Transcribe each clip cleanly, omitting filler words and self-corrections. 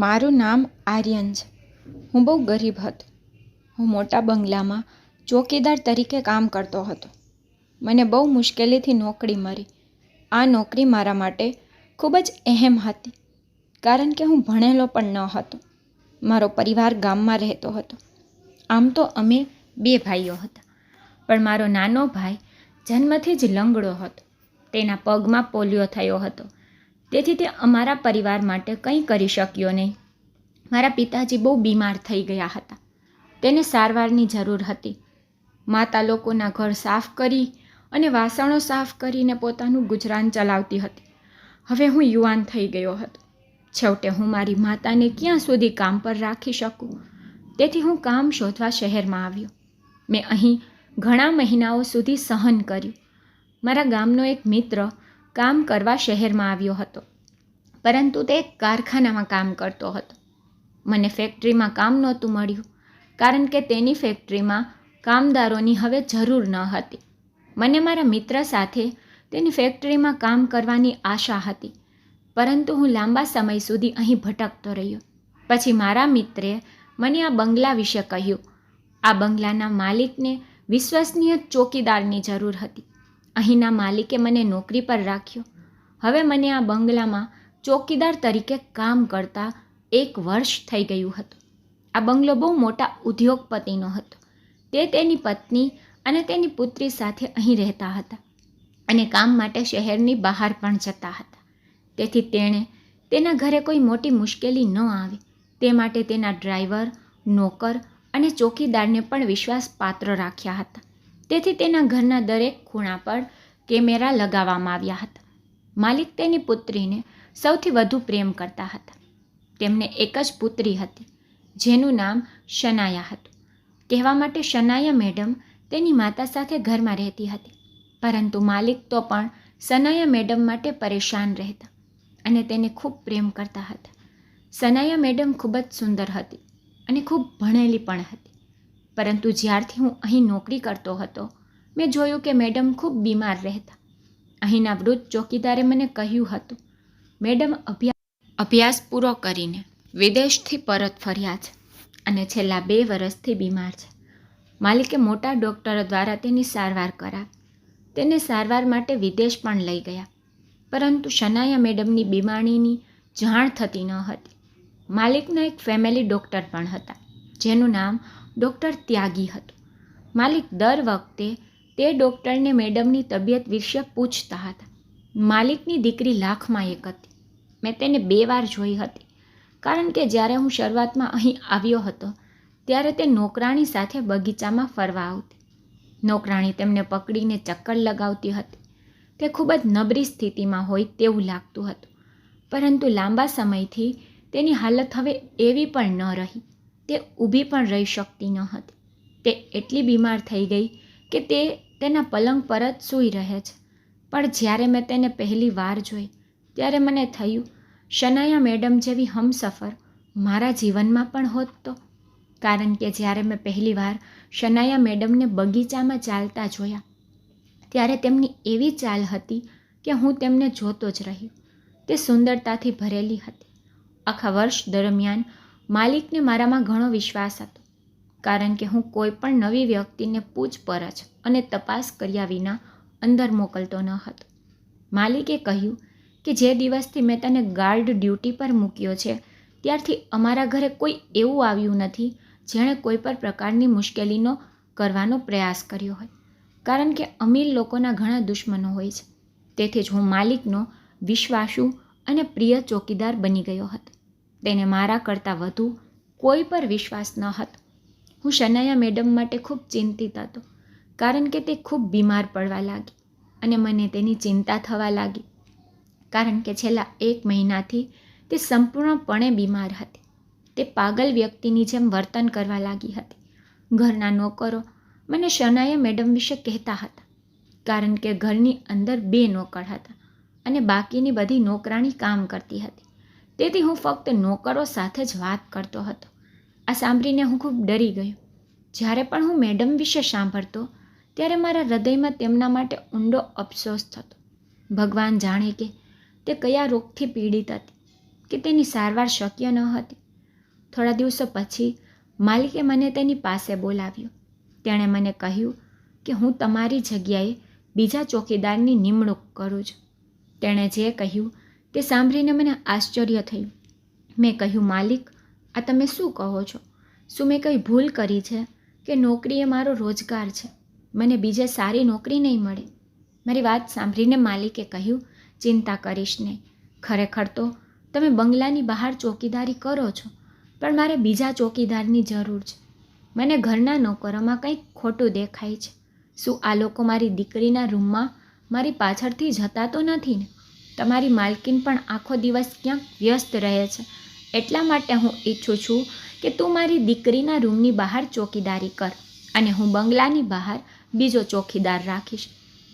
મારું નામ આર્યન છે. હું બહુ ગરીબ હતો. હું મોટા બંગલામાં ચોકીદાર તરીકે કામ કરતો હતો. મને બહુ મુશ્કેલીથી નોકરી મળી. આ નોકરી મારા માટે ખૂબ જ અહેમ હતી, કારણ કે હું ભણેલો પણ ન હતો. મારો પરિવાર ગામમાં રહેતો હતો. આમ તો અમે 2 ભાઈઓ હતા, પણ મારો નાનો ભાઈ જન્મથી જ લંગડો હતો. તેના પગમાં પોલિયો થયો હતો, તેથી તે અમારા પરિવાર માટે કંઈ કરી શક્યો નહીં. મારા પિતાજી બહુ બીમાર થઈ ગયા હતા. તેને સારવારની જરૂર હતી. માતા લોકોના ઘર સાફ કરી અને વાસણો સાફ કરીને પોતાનું ગુજરાન ચલાવતી હતી. હવે હું યુવાન થઈ ગયો હતો. છેવટે હું મારી માતાને ક્યાં સુધી કામ પર રાખી શકું? તેથી હું કામ શોધવા શહેરમાં આવ્યો. મેં અહીં ઘણા મહિનાઓ સુધી સહન કર્યું. મારા ગામનો એક મિત્ર કામ કરવા શહેરમાં આવ્યો હતો, પરંતુ તે એક કારખાનામાં કામ કરતો હતો. મને ફેક્ટરીમાં કામ નહોતું મળ્યું, કારણ કે તેની ફેક્ટરીમાં કામદારોની હવે જરૂર ન હતી. મને મારા મિત્ર સાથે તેની ફેક્ટરીમાં કામ કરવાની આશા હતી, પરંતુ હું લાંબા સમય સુધી અહીં ભટકતો રહ્યો. પછી મારા મિત્રે મને આ બંગલા વિશે કહ્યું. આ બંગલાના માલિકને વિશ્વસનીય ચોકીદારની જરૂર હતી. અહીંના માલિકે મને નોકરી પર રાખ્યો. હવે મને આ બંગલામાં ચોકીદાર તરીકે કામ કરતા 1 વર્ષ થઈ ગયું હતું. આ બંગલો બહુ મોટા ઉદ્યોગપતિનો હતો. તે તેની પત્ની અને તેની પુત્રી સાથે અહીં રહેતા હતા અને કામ માટે શહેરની બહાર પણ જતા હતા. તેથી તેણે તેના ઘરે કોઈ મોટી મુશ્કેલી ન આવે તે માટે તેના ડ્રાઈવર, નોકર અને ચોકીદારને પણ વિશ્વાસપાત્ર રાખ્યા હતા. તેથી તેના ઘરના દરેક ખૂણા પર કેમેરા લગાવવામાં આવ્યા હતા. માલિક તેની પુત્રીને સૌથી વધુ પ્રેમ કરતા હતા. તેમને એક જ પુત્રી હતી, જેનું નામ શનાયા હતું. કહેવા માટે શનાયા મેડમ તેની માતા સાથે ઘરમાં રહેતી હતી, પરંતુ માલિક તો પણ શનાયા મેડમ માટે પરેશાન રહેતા અને તેને ખૂબ પ્રેમ કરતા હતા. શનાયા મેડમ ખૂબ જ સુંદર હતી અને ખૂબ ભણેલી પણ હતી, પરંતુ જ્યારથી હું અહીં નોકરી કરતો હતો, મેં જોયું કે મેડમ ખૂબ બીમાર રહેતા. અહીંના વૃદ્ધ ચોકીદારે મને કહ્યું હતું, મેડમ અભ્યાસ પૂરો કરીને વિદેશથી પરત ફર્યા છે અને છેલ્લા 2 વર્ષથી બીમાર છે. માલિકે મોટા ડૉક્ટરો દ્વારા તેની સારવાર કરાવી. તેને સારવાર માટે વિદેશ પણ લઈ ગયા, પરંતુ શનાયા મેડમની બીમારીની જાણ થતી ન હતી. માલિકના એક ફેમિલી ડૉક્ટર પણ હતા, જેનું નામ ડૉક્ટર ત્યાગી હતું. માલિક દર વખતે તે ડૉક્ટરને મેડમની તબિયત વિશે પૂછતા હતા. માલિકની દીકરી લાખમાં એક હતી. મેં તેને 2 વાર જોઈ હતી, કારણ કે જ્યારે હું શરૂઆતમાં અહીં આવ્યો હતો ત્યારે તે નોકરાણી સાથે બગીચામાં ફરવા આવતી. નોકરાણી તેમને પકડીને ચક્કર લગાવતી હતી. તે ખૂબ જ નબળી સ્થિતિમાં હોય તેવું લાગતું હતું, પરંતુ લાંબા સમયથી તેની હાલત હવે એવી પણ ન રહી. તે ઊભી પણ રહી શકતી ન હતી. તે એટલી બીમાર થઈ ગઈ કે તે તેના પલંગ પર જ સૂઈ રહે છે. પણ જ્યારે મેં તેને પહેલી વાર જોઈ ત્યારે મને થયું, શનાયા મેડમ જેવી હમસફર મારા જીવનમાં પણ હોત તો. કારણ કે જ્યારે મેં પહેલી વાર શનાયા મેડમને બગીચામાં ચાલતા જોયા, ત્યારે તેમની એવી ચાલ હતી કે હું તેમને જોતો જ રહ્યો. તે સુંદરતાથી ભરેલી હતી. આખા વર્ષ દરમિયાન માલિકને મારામાં ઘણો વિશ્વાસ હતો, કારણ કે હું કોઈ પણ નવી વ્યક્તિને પૂછપરછ અને તપાસ કર્યા વિના અંદર મોકલતો ન હતો. માલિકે કહ્યું કે જે દિવસથી મેં તને ગાર્ડ ડ્યુટી પર મૂક્યો છે, ત્યારથી અમારા ઘરે કોઈ એવું આવ્યું નથી જેણે કોઈ પણ પ્રકારની મુશ્કેલીનો કરવાનો પ્રયાસ કર્યો હોય, કારણ કે અમીર લોકોના ઘણા દુશ્મનો હોય છે. તેથી જ હું માલિકનો વિશ્વાસુ અને પ્રિય ચોકીદાર બની ગયો હતો. તેને મારા કરતાં વધુ કોઈ પર વિશ્વાસ ન હતો. હું શનાયા મેડમ માટે ખૂબ ચિંતિત હતો, કારણ કે તે ખૂબ બીમાર પડવા લાગી અને મને તેની ચિંતા થવા લાગી, કારણ કે છેલ્લા 1 મહિનાથી તે સંપૂર્ણપણે બીમાર હતી. તે પાગલ વ્યક્તિની જેમ વર્તન કરવા લાગી હતી. ઘરના નોકરો મને શનાયા મેડમ વિશે કહેતા હતા, કારણ કે ઘરની અંદર 2 નોકર હતા અને બાકીની બધી નોકરાણી કામ કરતી હતી. તેથી હું ફક્ત નોકરો સાથે જ વાત કરતો હતો. આ સાંભળીને હું ખૂબ ડરી ગયો. જ્યારે પણ હું મેડમ વિશે સાંભળતો ત્યારે મારા હૃદયમાં તેમના માટે ઊંડો અફસોસ થતો. ભગવાન જાણે કે તે કયા રોગથી પીડિત હતી. કે તેની સારવાર શક્ય ન હતી. થોડા દિવસો પછી માલિકે મને તેની પાસે બોલાવ્યો. તેણે મને કહ્યું કે હું તમારી જગ્યાએ બીજા ચોકીદારની નિમણૂક કરું છું. તેણે જે કહ્યું તે સાંભળીને મને આશ્ચર્ય થયું. મેં કહ્યું, માલિક, આ તમે શું કહો છો? શું મેં કંઈ ભૂલ કરી છે કે નોકરી એ મારો રોજગાર છે? મને બીજે સારી નોકરી નહીં મળે? મારી વાત સાંભળીને માલિકે કહ્યું, ચિંતા કરીશ નહીં. ખરેખર તો તમે બંગલાની બહાર ચોકીદારી કરો છો, પણ મારે બીજા ચોકીદારની જરૂર છે. મને ઘરના નોકરોમાં કંઈક ખોટું દેખાય છે. શું આ લોકો મારી દીકરીના રૂમમાં મારી પાછળથી જતા તો નથી ને? તમારી માલકીન પણ આખો દિવસ ક્યાંક વ્યસ્ત રહે છે. એટલા માટે હું ઈચ્છું છું કે તું મારી દીકરીના રૂમની બહાર ચોકીદારી કર અને હું બંગલાની બહાર બીજો ચોકીદાર રાખીશ.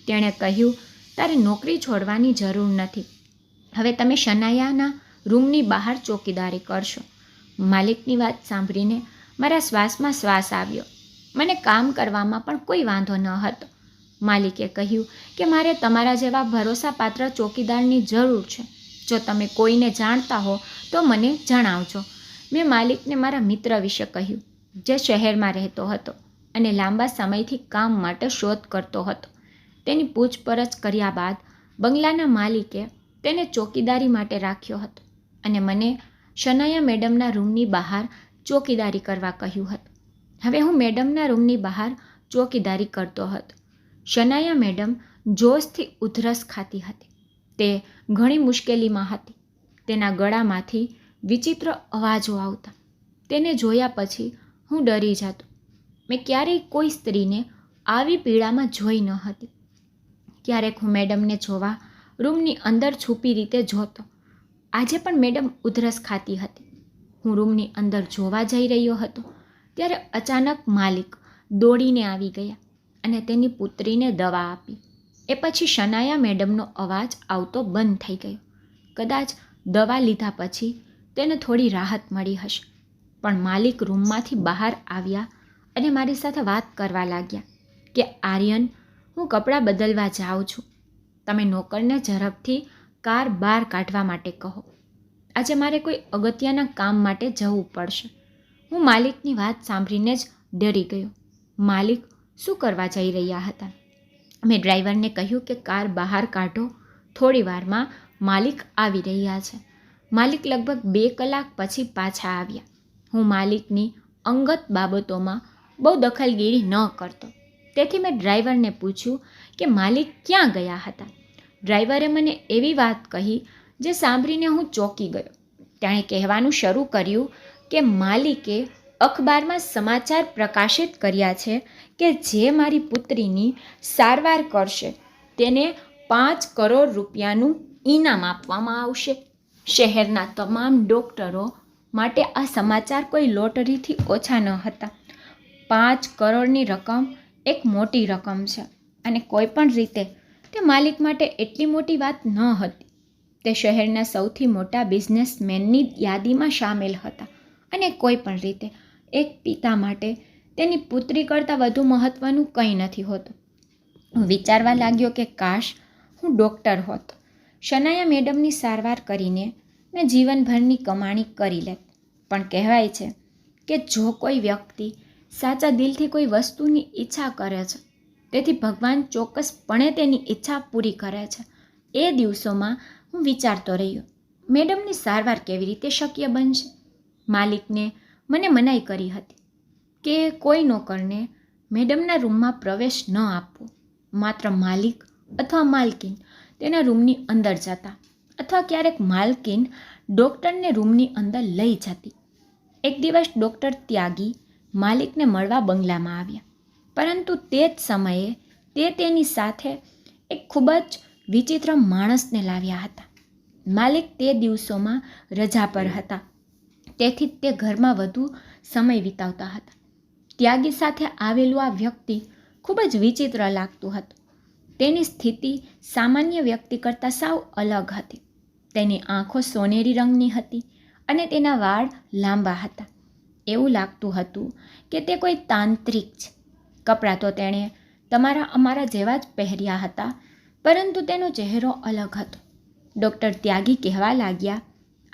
તેણે કહ્યું, તારે નોકરી છોડવાની જરૂર નથી. હવે તમે શનાયાના રૂમની બહાર ચોકીદારી કરશો. માલિકની વાત સાંભળીને મારા શ્વાસમાં શ્વાસ આવ્યો. મને કામ કરવામાં પણ કોઈ વાંધો ન હતો. માલિકે કહ્યું કે મારે તમારા જેવા ભરોસાપાત્ર ચોકીદારની જરૂર છે. જો તમે કોઈને જાણતા હો તો મને જણાવજો. મેં માલિકને મારા મિત્ર વિશે કહ્યું, જે શહેરમાં રહેતો હતો અને લાંબા સમયથી કામ માટે શોધ કરતો હતો. તેની પૂછપરછ કર્યા બાદ બંગલાના માલિકે તેને ચોકીદારી માટે રાખ્યો હતો અને મને શનાયા મેડમના રૂમની બહાર ચોકીદારી કરવા કહ્યું હતું. હવે હું મેડમના રૂમની બહાર ચોકીદારી કરતો હતો. શનાયા મેડમ જોશથી ઉધરસ ખાતી હતી. તે ઘણી મુશ્કેલીમાં હતી. તેના ગળામાંથી વિચિત્ર અવાજો આવતા. તેને જોયા પછી હું ડરી જતો. મેં ક્યારેય કોઈ સ્ત્રીને આવી પીડામાં જોઈ ન હતી. ક્યારેક હું મેડમને જોવા રૂમની અંદર છુપી રીતે જોતો. આજે પણ મેડમ ઉધરસ ખાતી હતી. હું રૂમની અંદર જોવા જઈ રહ્યો હતો ત્યારે અચાનક માલિક દોડીને આવી ગયા અને તેની પુત્રીને દવા આપી. એ પછી શનાયા મેડમનો અવાજ આવતો બંધ થઈ ગયો. કદાચ દવા લીધા પછી તેને થોડી રાહત મળી હશે. પણ માલિક રૂમમાંથી બહાર આવ્યા અને મારી સાથે વાત કરવા લાગ્યા કે આર્યન, હું કપડાં બદલવા જાઉં છું. તમે નોકરને ઝડપથી કાર બહાર કાઢવા માટે કહો. આજે મારે કોઈ અગત્યના કામ માટે જવું પડશે. હું માલિકની વાત સાંભળીને જ ડરી ગયો. માલિક શું કરવા જઈ રહ્યા હતા? મેં ડ્રાઈવરને કહ્યું કે કાર બહાર કાઢો. થોડી વારમાં માલિક આવી રહ્યા છે. માલિક લગભગ 2 કલાક પછી પાછા આવ્યા. હું માલિકની અંગત બાબતોમાં બહુ દખલગીરી ન કરતો. તેથી મેં ડ્રાઈવરને પૂછ્યું કે માલિક ક્યાં ગયા હતા. ડ્રાઈવરે મને એવી વાત કહી જે સાંભળીને હું ચોંકી ગયો. તેણે કહેવાનું શરૂ કર્યું કે માલિકે અખબારમાં સમાચાર પ્રકાશિત કર્યા છે કે જે મારી પુત્રીની સારવાર કરશે તેને 5 કરોડ રૂપિયાનું ઇનામ આપવામાં આવશે. શહેરના તમામ ડૉક્ટરો માટે આ સમાચાર કોઈ લોટરીથી ઓછા ન હતા. 5 કરોડની રકમ એક મોટી રકમ છે અને કોઈ પણ રીતે તે માલિક માટે એટલી મોટી વાત ન હતી. તે શહેરના સૌથી મોટા બિઝનેસમેનની યાદીમાં સામેલ હતા અને કોઈ પણ રીતે એક પિતા માટે તેની પુત્રી કરતાં વધુ મહત્ત્વનું કંઈ નથી હોતું. હું વિચારવા લાગ્યો કે કાશ હું ડૉક્ટર હોત. શનાયા મેડમની સારવાર કરીને મેં જીવનભરની કમાણી કરી લેત. પણ કહેવાય છે કે જો કોઈ વ્યક્તિ સાચા દિલથી કોઈ વસ્તુની ઈચ્છા કરે છે તેથી ભગવાન ચોક્કસપણે તેની ઈચ્છા પૂરી કરે છે. એ દિવસોમાં હું વિચારતો રહ્યો, મેડમની સારવાર કેવી રીતે શક્ય બનશે? માલિકને મને મનાઈ કરી હતી કે કોઈ નોકરને મેડમના રૂમમાં પ્રવેશ ન આપવો. માત્ર માલિક અથવા માલકીન તેના રૂમની અંદર જતા અથવા ક્યારેક માલકીન ડૉક્ટરને રૂમની અંદર લઈ જતી. એક દિવસ ડૉક્ટર ત્યાગી માલિકને મળવા બંગલામાં આવ્યા. પરંતુ તે જ સમયે તે તેની સાથે એક ખૂબ જ વિચિત્ર માણસને લાવ્યા હતા. માલિક તે દિવસોમાં રજા પર હતા, તેથી તે ઘરમાં વધુ સમય વિતાવતા હતા. ત્યાગી સાથે આવેલું આ વ્યક્તિ ખૂબ જ વિચિત્ર લાગતું હતું. તેની સ્થિતિ સામાન્ય વ્યક્તિ કરતાં સાવ અલગ હતી. તેની આંખો સોનેરી રંગની હતી અને તેના વાળ લાંબા હતા. એવું લાગતું હતું કે તે કોઈ તાંત્રિક છે. કપડાં તો તેણે અમારા જેવા જ પહેર્યા હતા, પરંતુ તેનો ચહેરો અલગ હતો. ડૉક્ટર ત્યાગી કહેવા લાગ્યા,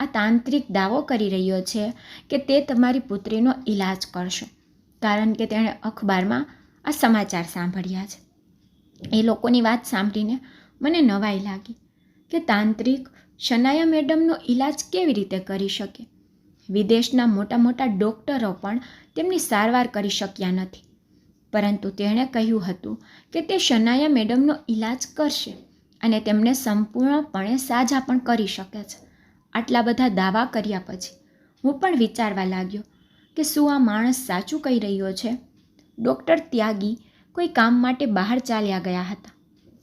આ તાંત્રિક દાવો કરી રહ્યો છે કે તે તમારી પુત્રીનો ઈલાજ કરશે, કારણ કે તેણે અખબારમાં આ સમાચાર સાંભળ્યા છે. એ લોકોની વાત સાંભળીને મને નવાઈ લાગી કે તાંત્રિક શનાયા મેડમનો ઈલાજ કેવી રીતે કરી શકે. વિદેશના મોટા મોટા ડૉક્ટરો પણ તેમની સારવાર કરી શક્યા નથી, પરંતુ તેણે કહ્યું હતું કે તે શનાયા મેડમનો ઈલાજ કરશે અને તેમને સંપૂર્ણપણે સાજા પણ કરી શકે છે. આટલા બધા દાવા કર્યા પછી હું પણ વિચારવા લાગ્યો કે શું આ માણસ સાચું કહી રહ્યો છે. ડૉક્ટર ત્યાગી કોઈ કામ માટે બહાર ચાલ્યા ગયા હતા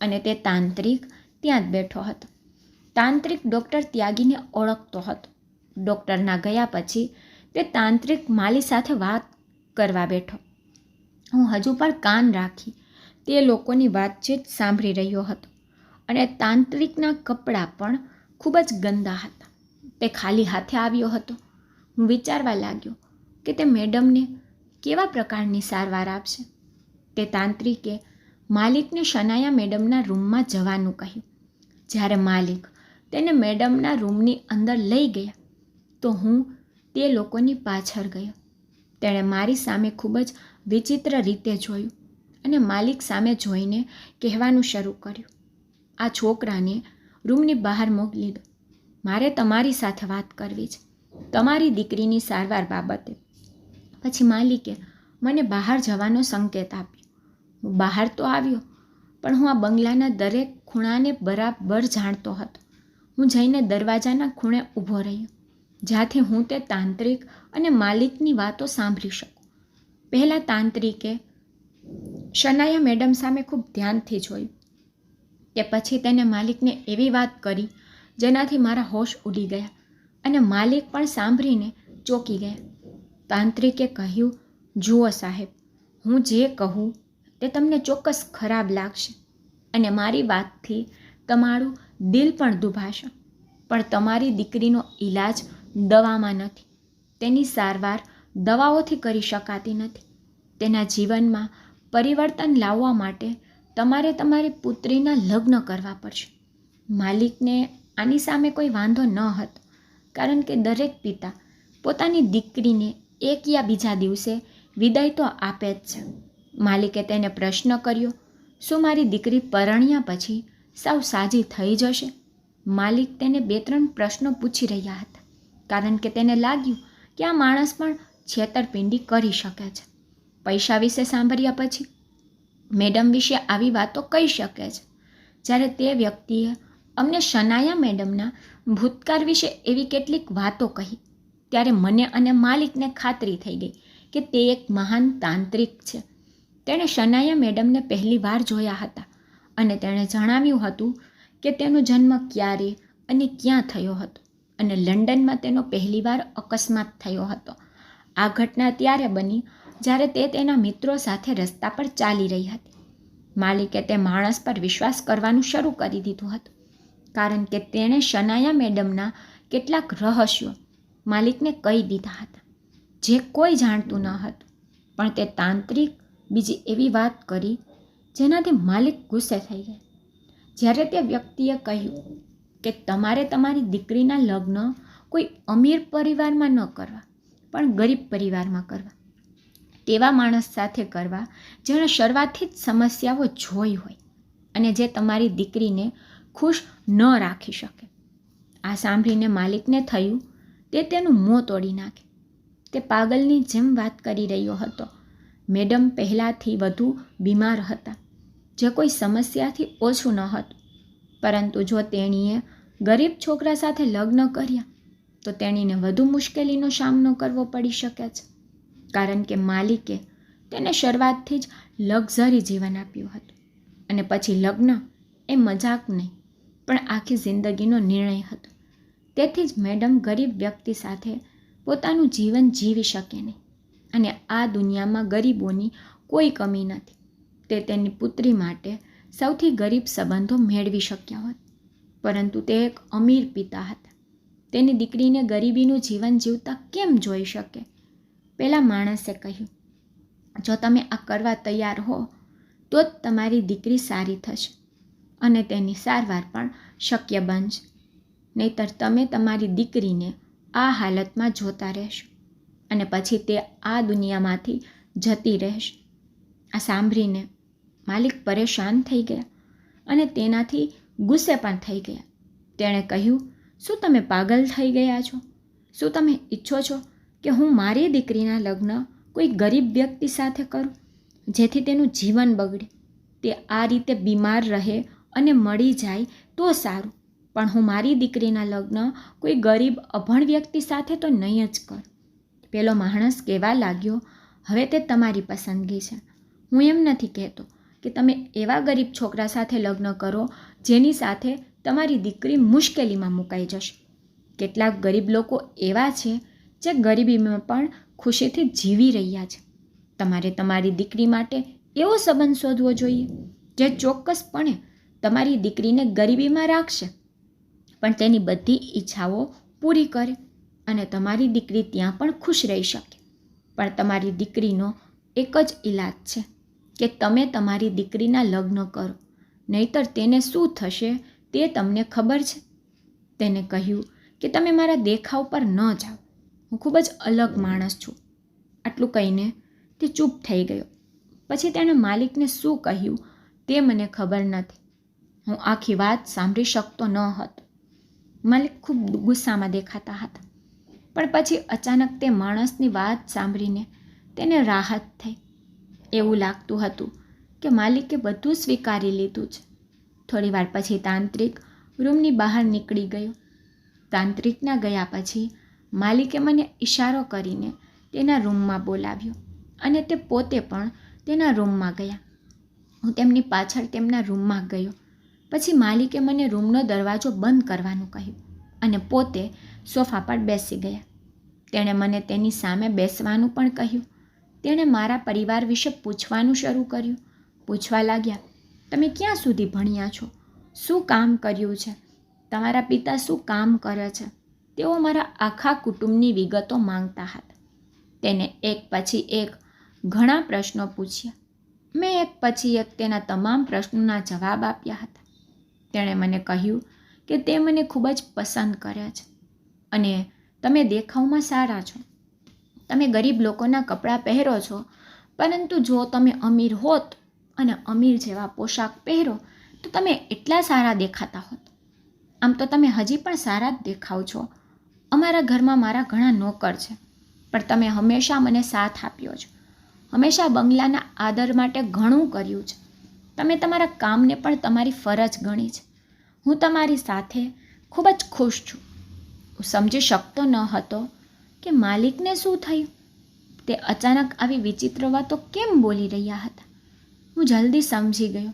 અને તે તાંત્રિક ત્યાં જ બેઠો હતો. તાંત્રિક ડૉક્ટર ત્યાગીને ઓળખતો હતો. ડૉક્ટરના ગયા પછી તે તાંત્રિક માલી સાથે વાત કરવા બેઠો. હું હજુ પણ કાન રાખી તે લોકોની વાતચીત સાંભળી રહ્યો હતો અને તાંત્રિકના કપડાં પણ ખૂબ જ ગંદા હતા. તે ખાલી હાથે આવ્યો હતો. હું વિચારવા લાગ્યો કે તે મેડમને કેવા પ્રકારની સારવાર આપશે. તે તાંત્રિકે માલિકને શનાયા મેડમના રૂમમાં જવાનું કહ્યું. જ્યારે માલિક તેને મેડમના રૂમની અંદર લઈ ગયા તો હું તે લોકોની પાછળ ગયો. તેણે મારી સામે ખૂબ જ વિચિત્ર રીતે જોયું અને માલિક સામે જોઈને કહેવાનું શરૂ કર્યું, આ છોકરાને રૂમની બહાર મોકલી દો. મારે તમારી સાથે વાત કરવી છે, તમારી દીકરીની સારવાર બાબતે. પછી માલિકે મને બહાર જવાનો સંકેત આપ્યો. હું બહાર તો આવ્યો, પણ હું આ બંગલાના દરેક ખૂણાને બરાબર જાણતો હતો. હું જઈને દરવાજાના ખૂણે ઊભો રહ્યો, જ્યાંથી હું તે તાંત્રિક અને માલિકની વાતો સાંભળી શકું. પહેલાં તાંત્રિકે શનાયા મેડમ સામે ખૂબ ધ્યાનથી જોયું. તે પછી તેને માલિકને એવી વાત કરી જેનાથી મારા હોશ ઉડી ગયા અને માલિક પણ સાંભળીને ચોંકી ગયા. તાંત્રિકે કહ્યું, જુઓ સાહેબ, હું જે કહું તે તમને ચોક્કસ ખરાબ લાગશે અને મારી વાતથી તમારું દિલ પણ દુભાશે, પણ તમારી દીકરીનો ઈલાજ દવામાં નથી. તેની સારવાર દવાઓથી કરી શકાતી નથી. તેના જીવનમાં પરિવર્તન લાવવા માટે તમારે તમારી પુત્રીના લગ્ન કરવા પડશે. માલિકને આની સામે કોઈ વાંધો ન હતો, કારણ કે દરેક પિતા પોતાની દીકરીને એક યા બીજા દિવસે વિદાય તો આપે જ છે. માલિકે તેને પ્રશ્ન કર્યો, શું મારી દીકરી પરણ્યા પછી સાવ સાજી થઈ જશે? માલિક તેને 2-3 પ્રશ્નો પૂછી રહ્યા હતા, કારણ કે તેને લાગ્યું કે આ માણસ પણ છેતરપિંડી કરી શકે છે. પૈસા વિશે સાંભળ્યા પછી મેડમ વિશે આવી વાતો કહી શકે છે. જ્યારે તે વ્યક્તિએ અમને શનાયા મેડમના ભૂતકાળ વિશે એવી કેટલીક વાતો કહી, ત્યારે મને અને માલિકને ખાતરી થઈ ગઈ કે તે એક મહાન તાંત્રિક છે. તેણે શનાયા મેડમને પહેલી વાર જોયા હતા અને તેણે જણાવ્યું હતું કે તેનો જન્મ ક્યારે અને ક્યાં થયો હતો અને લંડનમાં તેનો પહેલીવાર અકસ્માત થયો હતો. આ ઘટના ત્યારે બની જ્યારે તે તેના મિત્રો સાથે રસ્તા પર ચાલી રહી હતી. માલિકે તે માણસ પર વિશ્વાસ કરવાનું શરૂ કરી દીધું હતું, કારણ કે તેણે શનાયા મેડમના કેટલાક રહસ્યો માલિકને કહી દીધા હતા જે કોઈ જાણતું ન હતું. પણ તે તાંત્રિક બીજી એવી વાત કરી જેનાથી માલિક ગુસ્સે થઈ ગયા. જ્યારે તે વ્યક્તિએ કહ્યું કે તમારે તમારી દીકરીના લગ્ન કોઈ અમીર પરિવારમાં ન કરવા, પણ ગરીબ પરિવારમાં કરવા, તેવા માણસ સાથે કરવા જેણે શરૂઆતથી જ સમસ્યાઓ જોઈ હોય અને જે તમારી દીકરીને ખુશ ન રાખી શકે. આ સાંભળીને માલિકને થયું તે તેનું મોં તોડી નાખે. તે પાગલની જેમ વાત કરી રહ્યો હતો. મેડમ પહેલાંથી વધુ બીમાર હતા, જે કોઈ સમસ્યાથી ઓછું ન હતું, પરંતુ જો તેણીએ ગરીબ છોકરા સાથે લગ્ન કર્યા તો તેણીને વધુ મુશ્કેલીનો સામનો કરવો પડી શકે છે, કારણ કે માલિકે તેને શરૂઆતથી જ લક્ઝરી જીવન આપ્યું હતું અને પછી લગ્ન એ મજાક નહીં પણ આખી જિંદગીનો નિર્ણય હતો. તેથી જ મેડમ ગરીબ વ્યક્તિ સાથે પોતાનું જીવન જીવી શકે નહીં અને આ દુનિયામાં ગરીબોની કોઈ કમી નથી. તે તેની પુત્રી માટે સૌથી ગરીબ સંબંધો મેળવી શક્યા હોત, પરંતુ તે એક અમીર પિતા હતા. તેની દીકરીને ગરીબીનું જીવન જીવતા કેમ જોઈ શકે? પેલા માણસે કહ્યું, જો તમે આ કરવા તૈયાર હો તો જ તમારી દીકરી સારી થશે અને તેની સારવાર પણ શક્ય બનશે. નહીંતર તમે તમારી દીકરીને આ હાલતમાં જોતા રહેશો અને પછી તે આ દુનિયામાંથી જતી રહેશે. આ સાંભળીને માલિક પરેશાન થઈ ગયા અને તેનાથી ગુસ્સે પણ થઈ ગયા. તેણે કહ્યું, શું તમે પાગલ થઈ ગયા છો? શું તમે ઈચ્છો છો કે હું મારી દીકરીના લગ્ન કોઈ ગરીબ વ્યક્તિ સાથે કરું, જેથી તેનું જીવન બગડે? તે આ રીતે બીમાર રહે અને મળી જાય તો સારું, પણ હું મારી દીકરીના લગ્ન કોઈ ગરીબ અભણ વ્યક્તિ સાથે તો નહીં જ કરું. પેલો માણસ કહેવા લાગ્યો, હવે તે તમારી પસંદગી છે. હું એમ નથી કહેતો કે તમે એવા ગરીબ છોકરા સાથે લગ્ન કરો જેની સાથે તમારી દીકરી મુશ્કેલીમાં મુકાઈ જશે. કેટલાક ગરીબ લોકો એવા છે જે ગરીબીમાં પણ ખુશીથી જીવી રહ્યા છે. તમારે તમારી દીકરી માટે એવો સંબંધ શોધવો જોઈએ જે ચોક્કસપણે તમારી દીકરીને ગરીબીમાં રાખશે, પણ તેની બધી ઈચ્છાઓ પૂરી કરે અને તમારી દીકરી ત્યાં પણ ખુશ રહી શકે. પણ તમારી દીકરીનો એક જ ઈલાજ છે કે તમે તમારી દીકરીના લગ્ન કરો, નહીંતર તેને શું થશે તે તમને ખબર છે. તેને કહ્યું કે તમે મારા દેખાવ પર ન જાઓ, હું ખૂબ જ અલગ માણસ છું. આટલું કહીને તે ચૂપ થઈ ગયો. પછી તેણે માલિકને શું કહ્યું તે મને ખબર નથી. હું આખી વાત સાંભળી શકતો ન હતો. માલિક ખૂબ ગુસ્સામાં દેખાતા હતા, પણ પછી અચાનક તે માણસની વાત સાંભળીને તેને રાહત થઈ. એવું લાગતું હતું કે માલિકે બધું સ્વીકારી લીધું છે. થોડી વાર પછી તાંત્રિક રૂમની બહાર નીકળી ગયો. તાંત્રિકના ગયા પછી માલિકે મને ઈશારો કરીને તેના રૂમમાં બોલાવ્યો અને તે પોતે પણ તેના રૂમમાં ગયા. હું તેમની પાછળ તેમના રૂમમાં ગયો. પછી માલિકે મને રૂમનો દરવાજો બંધ કરવાનું કહ્યું અને પોતે સોફા પર બેસી ગયા. તેણે મને તેની સામે બેસવાનું પણ કહ્યું. તેણે મારા પરિવાર વિશે પૂછવાનું શરૂ કર્યું. પૂછવા લાગ્યા, તમે ક્યાં સુધી ભણ્યા છો? શું કામ કર્યું છે? તમારા પિતા શું કામ કરે છે? તેઓ મારા આખા કુટુંબની વિગતો માંગતા હતા. તેને એક પછી એક ઘણા પ્રશ્નો પૂછ્યા. મેં એક પછી એક તેના તમામ પ્રશ્નોના જવાબ આપ્યા હતા. તેણે મને કહ્યું કે તે મને ખૂબ જ પસંદ કરે છે અને તમે દેખાવમાં સારા છો. તમે ગરીબ લોકોના કપડાં પહેરો છો, પરંતુ જો તમે અમીર હોત અને અમીર જેવા પોશાક પહેરો તો તમે એટલા સારા દેખાતા હોત. આમ તો તમે હજી પણ સારા જ દેખાવ છો. અમારા ઘરમાં મારા ઘણા નોકર છે, પણ તમે હંમેશા મને સાથ આપ્યો છે. હંમેશા બંગલાના આદર માટે ઘણું કર્યું છે. તમે તમારા કામને પણ તમારી ફરજ ગણી છે. હું તમારી સાથે ખૂબ જ ખુશ છું. હું સમજી શકતો ન હતો કે માલિકને શું થયું. તે અચાનક આવી વિચિત્ર વાતો કેમ બોલી રહ્યા હતા. હું જલ્દી સમજી ગયો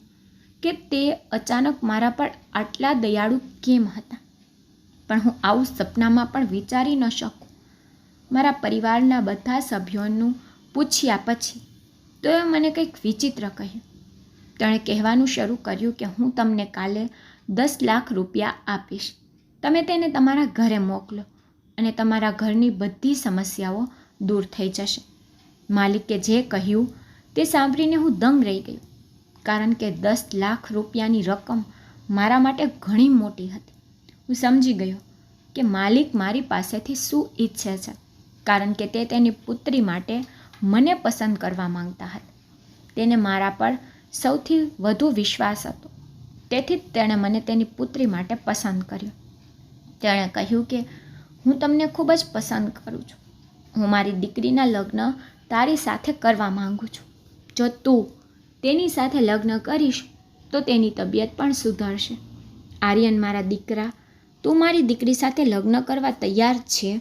કે તે અચાનક મારા પર આટલા દયાળુ કેમ હતા. પણ હું આવું સપનામાં પણ વિચારી ન શકું. મારા પરિવારના બધા સભ્યોનું પૂછ્યા પછી તેઓએ મને કંઈક વિચિત્ર કહ્યું. તેણે કહેવાનું શરૂ કર્યું કે હું તમને કાલે 10 લાખ રૂપિયા આપીશ. તમે તેને તમારા ઘરે મોકલો અને તમારા ઘરની બધી સમસ્યાઓ દૂર થઈ જશે. માલિકે જે કહ્યું તે સાંભળીને હું દંગ રહી ગયો, કારણ કે 10 લાખ રૂપિયાની રકમ મારા માટે ઘણી મોટી હતી. હું સમજી ગયો કે માલિક મારી પાસેથી શું ઈચ્છે છે, કારણ કે તે તેની પુત્રી માટે મને પસંદ કરવા માંગતા હતા. તેને મારા પર સૌથી વધુ વિશ્વાસ હતો, તેથી જ તેણે મને તેની પુત્રી માટે પસંદ કર્યો. તેણે કહ્યું કે હું તમને ખૂબ જ પસંદ કરું છું. હું મારી દીકરીના લગ્ન તારી સાથે કરવા માંગુ છું. જો તું તેની સાથે લગ્ન કરીશ તો તેની તબિયત પણ સુધરશે. આર્યન, મારા દીકરા, તું મારી દીકરી સાથે લગ્ન કરવા તૈયાર છે?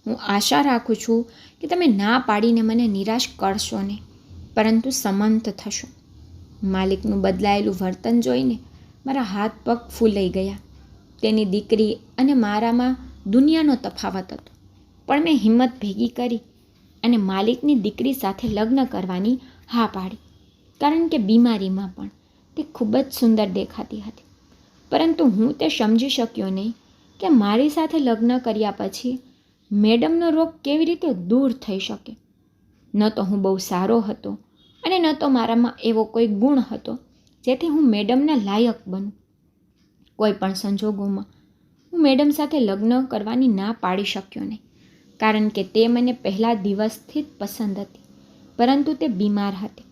હું આશા રાખું છું કે તમે ના પાડીને મને નિરાશ કરશો નહીં, પરંતુ સંમત થશો. માલિકનું બદલાયેલું વર્તન જોઈને મારા હાથ પગ ફૂલાઈ ગયા. તેની દીકરી અને મારામાં દુનિયાનો તફાવત હતો, પણ મેં હિંમત ભેગી કરી અને માલિકની દીકરી સાથે લગ્ન કરવાની હા પાડી, કારણ કે બીમારીમાં પણ તે ખૂબ જ સુંદર દેખાતી હતી. પરંતુ હું તે સમજી શક્યો નહીં કે મારી સાથે લગ્ન કર્યા પછી મેડમનો રોગ કેવી રીતે દૂર થઈ શકે. ન તો હું બહુ સારો હતો અને ન તો મારામાં એવો કોઈ ગુણ હતો જેથી હું મેડમના લાયક બનું. કોઈ પણ સંજોગોમાં હું મેડમ સાથે લગ્ન કરવાની ના પાડી શક્યો નહીં, કારણ કે તે મને પહેલા દિવસથી જ પસંદ હતી, પરંતુ તે બીમાર હતી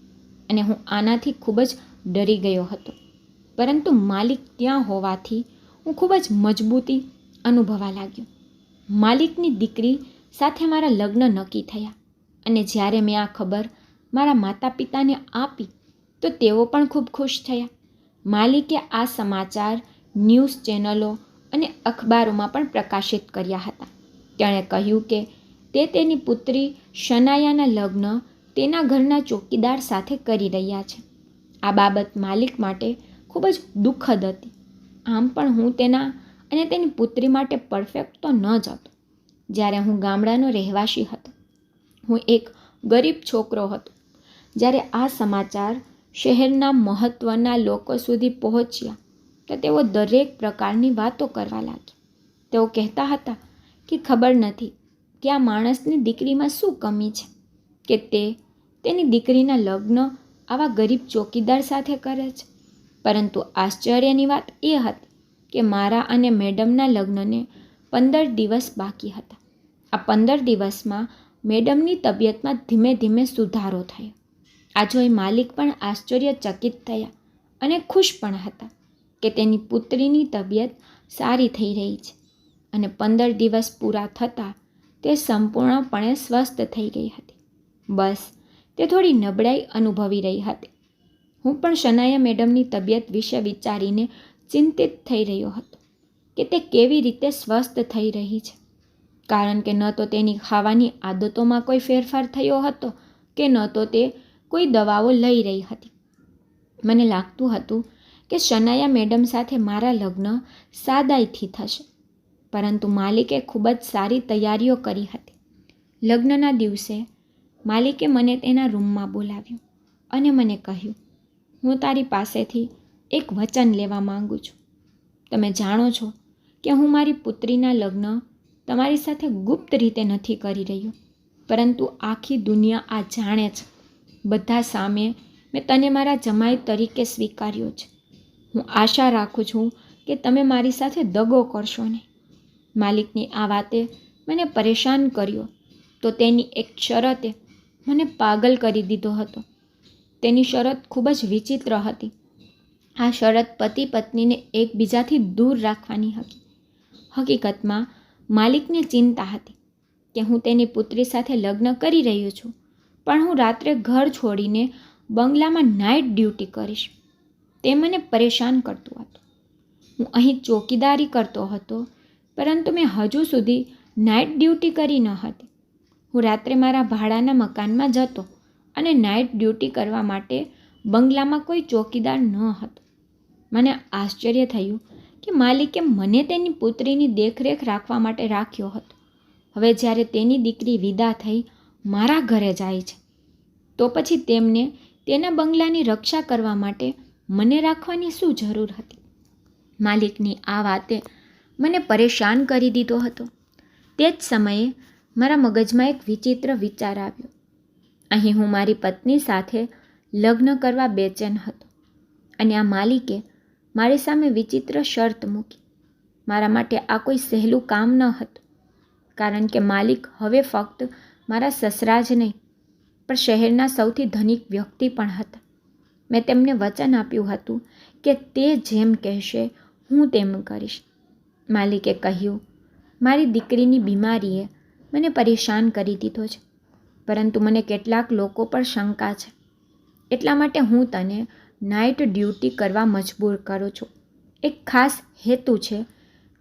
અને હું આનાથી ખૂબ જ ડરી ગયો હતો. પરંતુ માલિક ત્યાં હોવાથી હું ખૂબ જ મજબૂતી અનુભવવા લાગ્યો. માલિકની દીકરી સાથે મારા લગ્ન નક્કી થયા અને જ્યારે મેં આ ખબર મારા માતા પિતાને આપી તો તેઓ પણ ખૂબ ખુશ થયા. માલિકે આ સમાચાર ન્યૂઝ ચેનલો અને અખબારોમાં પણ પ્રકાશિત કર્યા હતા. તેણે કહ્યું કે તે તેની પુત્રી શનાયાના લગ્ન તેના ઘરના ચોકીદાર સાથે કરી રહ્યા છે. આ બાબત માલિક માટે ખૂબ જ દુઃખદ હતી. આમ પણ હું તેના અને તેની પુત્રી માટે પરફેક્ટ તો ન જ હતો. જ્યારે હું ગામડાનો રહેવાસી હતો, હું એક ગરીબ છોકરો હતો. જ્યારે આ સમાચાર શહેરના મહત્ત્વના લોકો સુધી પહોંચ્યા તો તેઓ દરેક પ્રકારની વાતો કરવા લાગ્યા. તેઓ કહેતા હતા કે ખબર નથી કે આ માણસની દીકરીમાં શું કમી છે કે તે તેની દીકરીના લગ્ન આવા ગરીબ ચોકીદાર સાથે કરે છે. પરંતુ આશ્ચર્યની વાત એ હતી કે મારા અને મેડમના લગ્નને 15 દિવસ બાકી હતા. આ 15 દિવસમાં મેડમની તબિયતમાં ધીમે ધીમે સુધારો થયો. આ જોઈ માલિક પણ આશ્ચર્યચકિત થયા અને ખુશ પણ હતા કે તેની પુત્રીની તબિયત સારી થઈ રહી છે અને 15 દિવસ પૂરા થતાં તે સંપૂર્ણપણે સ્વસ્થ થઈ ગઈ હતી. બસ તે થોડી નબળાઈ અનુભવી રહી હતી. હું પણ શનાયા મેડમની તબિયત વિશે વિચારીને ચિંતિત થઈ રહ્યો હતો કે તે કેવી રીતે સ્વસ્થ થઈ રહી છે, કારણ કે ન તો તેની ખાવાની આદતોમાં કોઈ ફેરફાર થયો હતો કે ન તો તે કોઈ દવાઓ લઈ રહી હતી. મને લાગતું હતું કે શનાયા મેડમ સાથે મારા લગ્ન સાદાઈથી થશે, પરંતુ માલિકે ખૂબ જ સારી તૈયારીઓ કરી હતી. લગ્નના દિવસે માલિકે મને તેના રૂમમાં બોલાવ્યો અને મને કહ્યું, હું તારી પાસેથી એક વચન લેવા માંગુ છું. તમે જાણો છો કે હું મારી પુત્રીના લગ્ન તમારી સાથે ગુપ્ત રીતે નથી કરી રહ્યો, પરંતુ આખી દુનિયા આ જાણે છે. બધા સામે મેં તને મારા જમાઈ તરીકે સ્વીકાર્યો છે. હું આશા રાખું છું કે તમે મારી સાથે દગો કરશો નહીં. માલિકની આ વાતે મને પરેશાન કર્યો તો તેની એક શરતે મને પાગલ કરી દીધો હતો. તેની શરત ખૂબ જ વિચિત્ર હતી. આ શરત પતિ પત્નીને એકબીજાથી દૂર રાખવાની હતી. હકીકતમાં માલિકને ચિંતા હતી કે હું તેની પુત્રી સાથે લગ્ન કરી રહ્યો છું, પણ હું રાત્રે ઘર છોડીને બંગલામાં નાઇટ ડ્યુટી કરીશ. તે મને પરેશાન કરતું હતું. હું અહીં ચોકીદારી કરતો હતો, પરંતુ મેં હજુ સુધી નાઇટ ડ્યુટી કરી ન હતી. હું રાત્રે મારા ભાડાના મકાનમાં જતો અને નાઇટ ડ્યુટી કરવા માટે બંગલામાં કોઈ ચોકીદાર ન હતો. મને આશ્ચર્ય થયું કે માલિકે મને તેની પુત્રીની દેખરેખ રાખવા માટે રાખ્યો હતો. હવે જ્યારે તેની દીકરી વિદા થઈ મારા ઘરે જાય છે, તો પછી તેમને તેના બંગલાની રક્ષા કરવા માટે મને રાખવાની શું જરૂર હતી? માલિકની આ વાતે મને પરેશાન કરી દીધો હતો. તે જ સમયે મારા મગજમાં એક વિચિત્ર વિચાર આવ્યો. અહીં હું મારી પત્ની સાથે લગ્ન કરવા બેચેન હતો અને આ માલિકે મારી સામે વિચિત્ર શરત મૂકી. મારા માટે આ કોઈ સહેલું કામ ન હતું, કારણ કે માલિક હવે ફક્ત મારા સસરા જ નહીં, પણ શહેરના સૌથી ધનિક વ્યક્તિ પણ હતા. મેં તેમને વચન આપ્યું હતું કે તે જેમ કહેશે હું તેમ કરીશ. માલિકે કહ્યું, મારી દીકરીની બીમારીએ મને પરેશાન કરી દીધો છે, પરંતુ મને કેટલાક લોકો પર શંકા છે. એટલા માટે હું તને નાઇટ ડ્યુટી કરવા મજબૂર કરું છું. એક ખાસ હેતુ છે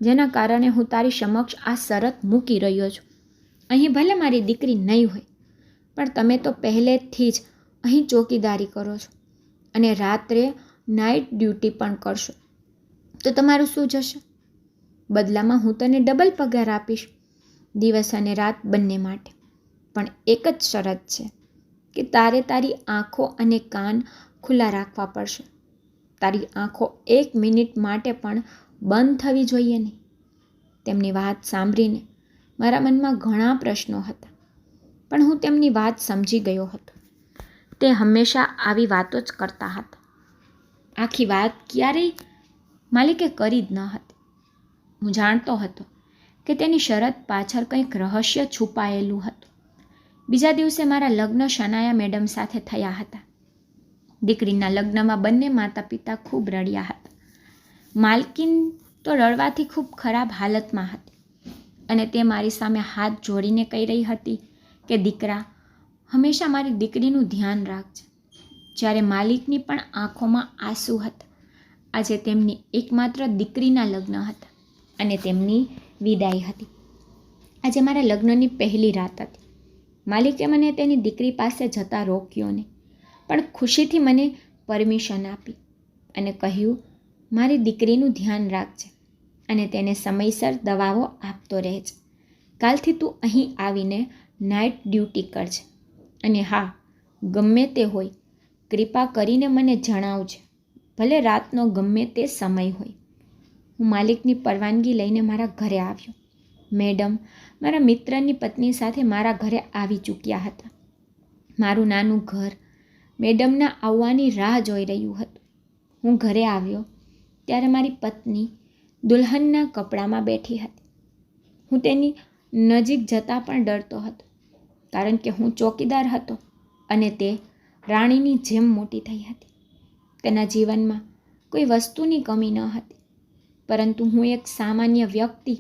જેના કારણે હું તારી સમક્ષ આ શરત મૂકી રહ્યો છું. અહીં ભલે મારી દીકરી નહીં હોય, પણ તમે તો પહેલેથી જ અહીં ચોકીદારી કરો છો અને રાત્રે નાઇટ ડ્યુટી પણ કરશો, તો તમારું શું જશે? બદલામાં હું તને ડબલ પગાર આપીશ, દિવસ અને રાત બંને માટે. પણ એક જ શરત છે કે તારે તારી આંખો અને કાન ખુલ્લા રાખવા પડશે. તારી આંખો 1 મિનિટ માટે પણ બંધ થવી જોઈએ નહીં. તેમની વાત સાંભળીને મારા મનમાં ઘણા પ્રશ્નો હતા, પણ હું તેમની વાત સમજી ગયો હતો. તે હંમેશા આવી વાતો જ કરતા હતા. આખી વાત ક્યારેય માલિકે કરી જ ન હતી. હું જાણતો હતો કે તેની શરત પાછળ કંઈક રહસ્ય છુપાયેલું હતું. બીજા દિવસે મારા લગ્ન શનાયા મેડમ સાથે થયા હતા. દીકરીના લગ્નમાં બંને માતા પિતા ખૂબ રડ્યા હતા. માલકીન તો રડવાથી ખૂબ ખરાબ હાલતમાં હતી અને તે મારી સામે હાથ જોડીને કહી રહી હતી કે દીકરા, હંમેશા મારી દીકરીનું ધ્યાન રાખજે. જ્યારે માલિકની પણ આંખોમાં આંસુ હતા. આજે તેમની એકમાત્ર દીકરીના લગ્ન હતા અને તેમની વિદાય હતી. આજે મારા લગ્નની પહેલી રાત હતી. માલિકે મને તેની દીકરી પાસે જતા રોક્યો નહીં, પણ ખુશીથી મને પરમિશન આપી અને કહ્યું, મારી દીકરીનું ધ્યાન રાખજે અને તેને સમયસર દવાઓ આપતો રહેજે. કાલથી તું અહીં આવીને નાઇટ ડ્યુટી કરજે અને હા, ગમે તે હોય કૃપા કરીને મને જણાવજે, ભલે રાતનો ગમે તે સમય હોય. હું માલિકની પરવાનગી લઈને મારા ઘરે આવ્યો. મેડમ મારા મિત્રની પત્ની સાથે મારા ઘરે આવી ચૂક્યા હતા. મારું નાનું ઘર મેડમના આવવાની રાહ જોઈ રહ્યું હતું. હું ઘરે આવ્યો ત્યારે મારી પત્ની દુલ્હનના કપડામાં બેઠી હતી. હું તેની નજીક જતાં પણ ડરતો હતો, કારણ કે હું ચોકીદાર હતો અને તે રાણીની જેમ મોટી થઈ હતી. તેના જીવનમાં કોઈ વસ્તુની કમી ન હતી, પરંતુ હું એક સામાન્ય વ્યક્તિ.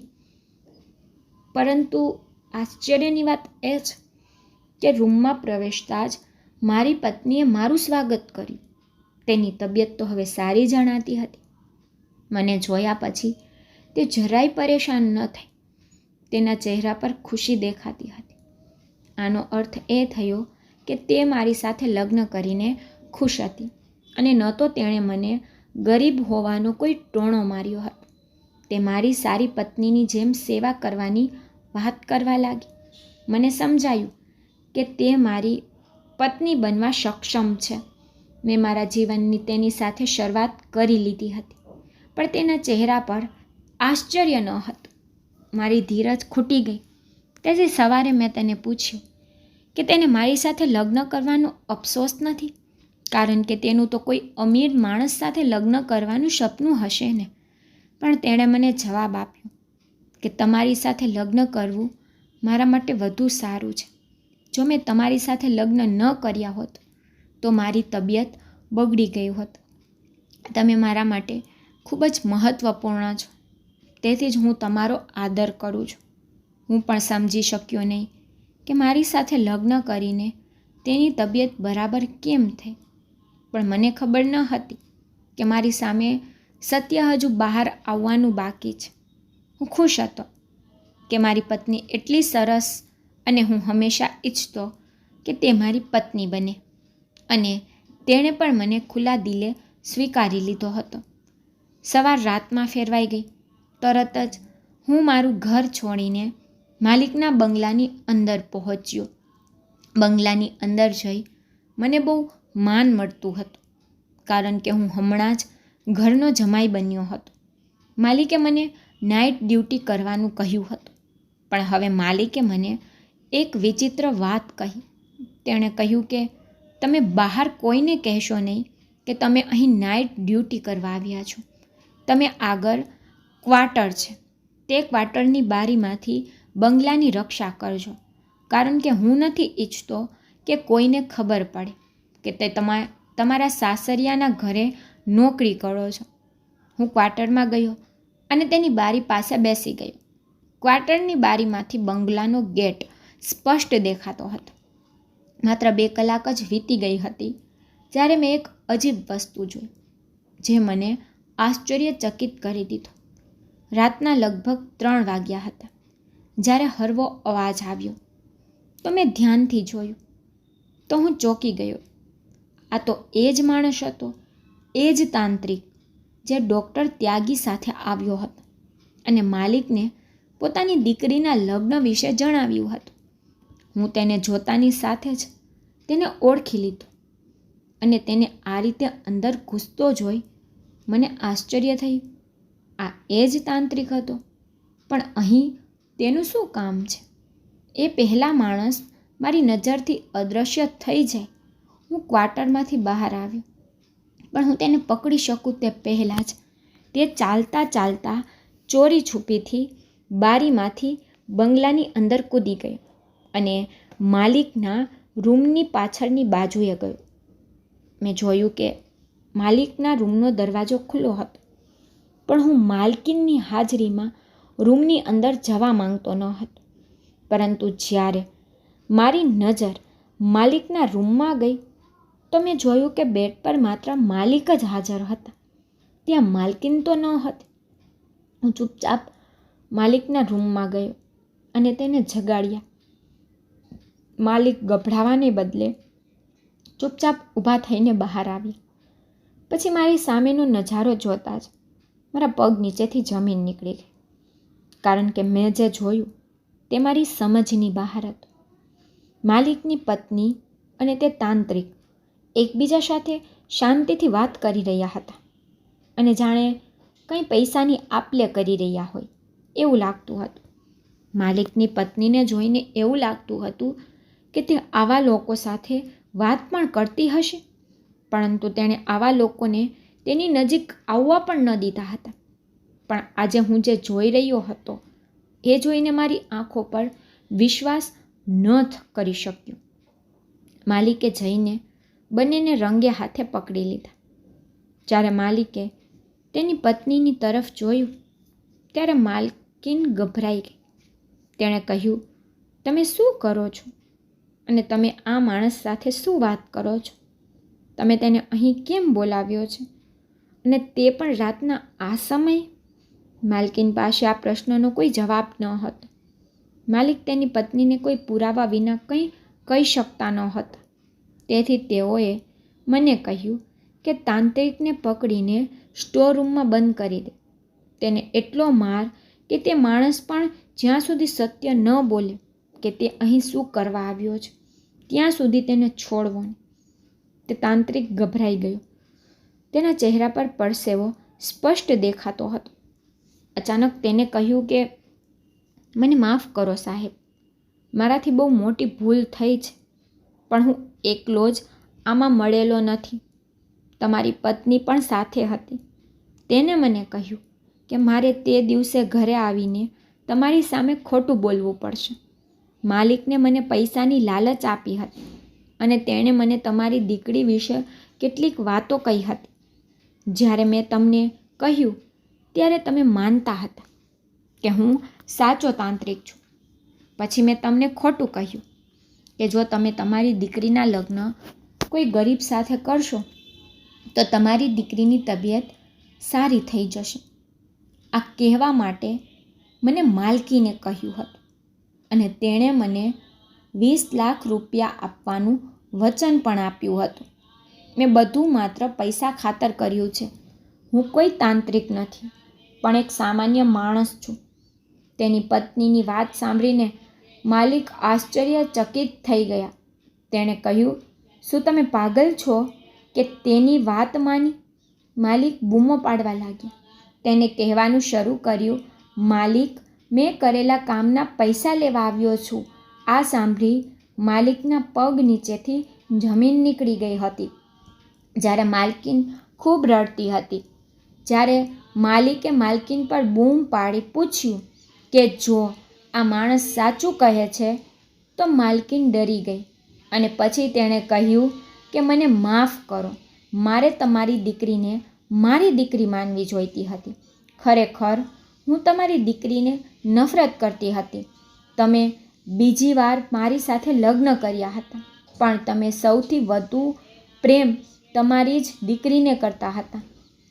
પરંતુ આશ્ચર્યની વાત એ છે કે રૂમમાં પ્રવેશતા જ મારી પત્નીએ મારું સ્વાગત કર્યું. તેની તબિયત તો હવે સારી જણાતી હતી. મને જોયા પછી તે જરાય પરેશાન ન થઈ. તેના ચહેરા પર ખુશી દેખાતી હતી. આનો અર્થ એ થયો કે તે મારી સાથે લગ્ન કરીને ખુશ હતી અને ન તો તેણે મને ગરીબ હોવાનો કોઈ ટોણો માર્યો હતો. તે મારી સારી પત્નીની જેમ સેવા કરવાની વાત કરવા લાગી. મને સમજાયું કે તે મારી પત્ની બનવા સક્ષમ છે. મેં મારા જીવનની તેની સાથે શરૂઆત કરી લીધી હતી, પણ તેના ચહેરા પર આશ્ચર્ય ન હતું. મારી ધીરજ ખૂટી ગઈ. તેથી સવારે મેં તેને પૂછ્યું કે તેને મારી સાથે લગ્ન કરવાનો અફસોસ નથી, કારણ કે તેનું તો કોઈ અમીર માણસ સાથે લગ્ન કરવાનું સપનું હશે ને. પણ તેણે મને જવાબ આપ્યો કે તમારી સાથે લગ્ન કરવું મારા માટે વધુ સારું છે. જો મેં તમારી સાથે લગ્ન ન કર્યા હોત તો મારી તબિયત બગડી ગઈ હોત. તમે મારા માટે ખૂબ જ મહત્ત્વપૂર્ણ છો, તેથી જ હું તમારો આદર કરું છું. હું પણ સમજી શક્યો નહીં કે મારી સાથે લગ્ન કરીને તેની તબિયત બરાબર કેમ થઈ, પણ મને ખબર ન હતી કે મારી સામે સત્ય હજુ બહાર આવવાનું બાકી છે. હું ખુશ હતો કે મારી પત્ની એટલી સરસ અને હું હંમેશા ઈચ્છતો કે તે મારી પત્ની બને, અને તેણે પણ મને ખુલ્લા દિલે સ્વીકારી લીધો હતો. સવાર રાતમાં ફેરવાઈ ગઈ. તરત જ હું મારું ઘર છોડીને માલિકના બંગલાની અંદર પહોંચ્યો. બંગલાની અંદર જઈ મને બહુ માન મળતું હતું, કારણ કે હું હમણાં જ ઘરનો જમાઈ બન્યો હતો. માલિકે મને નાઇટ ડ્યુટી કરવાનું કહ્યું હતું, પણ હવે માલિકે મને એક વિચિત્ર વાત કહી. તેણે કહ્યું કે તમે બહાર કોઈને કહેશો નહીં કે તમે અહીં નાઇટ ડ્યુટી કરવા આવ્યા છો. તમે આગળ ક્વાર્ટર છે, તે ક્વાર્ટરની બારીમાંથી બંગલાની રક્ષા કરજો, કારણ કે હું નથી ઈચ્છતો કે કોઈને ખબર પડે કે તે તમારા સાસરિયાના ઘરે નોકરી કરો છો. હું ક્વાર્ટરમાં ગયો અને તેની બારી પાસે બેસી ગયો. ક્વાર્ટરની બારીમાંથી બંગલાનો ગેટ સ્પષ્ટ દેખાતો હતો. માત્ર 2 કલાક જ વીતી ગઈ હતી જ્યારે મેં એક અજીબ વસ્તુ જોઈ, જે મને આશ્ચર્યચકિત કરી દીધો. રાતના લગભગ 3 વાગ્યા હતા જ્યારે હળવો અવાજ આવ્યો. તો મેં ધ્યાનથી જોયું તો હું ચોંકી ગયો. આ તો એ જ માણસ હતો, એ જ તાંત્રિક જે ડૉક્ટર ત્યાગી સાથે આવ્યો હતો અને માલિકને પોતાની દીકરીના લગ્ન વિશે જણાવ્યું હતું. હું તેને જોતાની સાથે જ તેને ઓળખી લીધો અને તેને આ રીતે અંદર ઘૂસતો જોઈ મને આશ્ચર્ય થયું. આ એ જ તાંત્રિક હતો, પણ અહીં તેનું શું કામ છે? એ પહેલા માણસ મારી નજરથી અદૃશ્ય થઈ જાય. હું ક્વાર્ટરમાંથી બહાર આવ્યો, પણ હું તેને પકડી શકું તે પહેલાં જ તે ચાલતા ચાલતા ચોરી છુપીથી બારીમાંથી બંગલાની અંદર કૂદી ગયો અને માલિકના રૂમની પાછળની બાજુએ ગયો. મેં જોયું કે માલિકના રૂમનો દરવાજો ખુલ્લો હતો, પણ હું માલકીનની હાજરીમાં રૂમની અંદર જવા માંગતો ન હતો. પરંતુ જ્યારે મારી નજર માલિકના રૂમમાં ગઈ તો મેં જોયું કે બેડ પર માત્ર માલિક જ હાજર હતા. ત્યાં માલકીન તો ન હતી. હું ચૂપચાપ માલિકના રૂમમાં ગયો અને તેને જગાડ્યા. માલિક ગભરાવાને બદલે ચૂપચાપ ઊભા થઈને બહાર આવ્યા. પછી મારી સામેનો નજારો જોતા જ મારા પગ નીચેથી જમીન નીકળી ગઈ, કારણ કે મેં જે જોયું તે મારી સમજની બહાર હતું. માલિકની પત્ની અને તે તાંત્રિક એકબીજા સાથે શાંતિથી વાત કરી રહ્યા હતા અને જાણે કંઈ પૈસાની આપ-લે કરી રહ્યા હોય એવું લાગતું હતું. માલિકની પત્નીને જોઈને એવું લાગતું હતું કે તે આવા લોકો સાથે વાત પણ કરતી હશે, પરંતુ તેણે આવા લોકોને તેની નજીક આવવા પણ ન દીધા હતા. પણ આજે હું જે જોઈ રહ્યો હતો એ જોઈને મારી આંખો પર વિશ્વાસ ન કરી શક્યો. માલિકે જઈને બંનેને રંગે હાથે પકડી લીધા. જ્યારે માલિકે તેની પત્નીની તરફ જોયું ત્યારે માલકીન ગભરાઈ ગઈ. તેણે કહ્યું, તમે શું કરો છો અને તમે આ માણસ સાથે શું વાત કરો છો? તમે તેને અહીં કેમ બોલાવ્યો છે અને તે પણ રાતના આ સમયે? માલકીન પાસે આ પ્રશ્નનો કોઈ જવાબ ન હતો. માલિક તેની પત્નીને કોઈ પુરાવા વિના કંઈ કહી શકતા ન હતા. તેથી તેઓએ મને કહ્યું કે તાંત્રિકને પકડીને સ્ટોર રૂમમાં બંધ કરી દે. તેને એટલો માર કે તે માણસ પણ જ્યાં સુધી સત્ય ન બોલે કે તે અહીં શું કરવા આવ્યો છે ત્યાં સુધી તેને છોડવો નહીં. તે તાંત્રિક ગભરાઈ ગયો. તેના ચહેરા પર પરસેવો સ્પષ્ટ દેખાતો હતો. અચાનક તેને કહ્યું કે મને માફ કરો સાહેબ, મારાથી બહુ મોટી ભૂલ થઈ છે, પણ હું એકલો જ આમાં મળેલો નથી. તમારી પત્ની પણ સાથે હતી. તેને મને કહ્યું કે મારે તે દિવસે ઘરે આવીને તમારી સામે ખોટું બોલવું પડશે. માલિકને મને પૈસાની લાલચ આપી હતી અને તેણે મને તમારી દીકરી વિશે કેટલીક વાતો કહી હતી. જ્યારે મેં તમને કહ્યું ત્યારે તમે માનતા હતા કે હું સાચો તાંત્રિક છું. પછી મેં તમને ખોટું કહ્યું કે જો તમે તમારી દીકરીના લગ્ન કોઈ ગરીબ સાથે કરશો તો તમારી દીકરીની તબિયત સારી થઈ જશે. આ કહેવા માટે મને માલકીને કહ્યું હતું અને તેણે મને 20 લાખ રૂપિયા આપવાનું વચન પણ આપ્યું હતું. મેં બધું માત્ર પૈસા ખાતર કર્યું છે. હું કોઈ તાંત્રિક નથી, પણ એક સામાન્ય માણસ છું. તેની પત્નીની વાત સાંભળીને માલિક આશ્ચર્યચકિત થઈ ગયા. તેણે કહ્યું, શું તમે પાગલ છો કે તેની વાત માની? માલિક બૂમો પાડવા લાગ્યા. તેને કહેવાનું શરૂ કર્યું, માલિક, મેં કરેલા કામના પૈસા લેવા આવ્યો છું. આ સાંભળી માલિકના પગ નીચેથી જમીન નીકળી ગઈ હતી. જ્યારે માલકીન ખૂબ રડતી હતી. જ્યારે માલિકે માલકીન પર બૂમ પાડી પૂછ્યું કે જો આ માણસ સાચું કહે છે તો માલકીન ડરી ગઈ અને પછી તેણે કહ્યું કે મને માફ કરો, મારે તમારી દીકરીને મારી દીકરી માનવી જોઈતી હતી. ખરેખર હું તમારી દીકરીને નફરત કરતી હતી. તમે બીજી વાર મારી સાથે લગ્ન કર્યા હતા, પણ તમે સૌથી વધુ પ્રેમ તમારી જ દીકરીને કરતા હતા.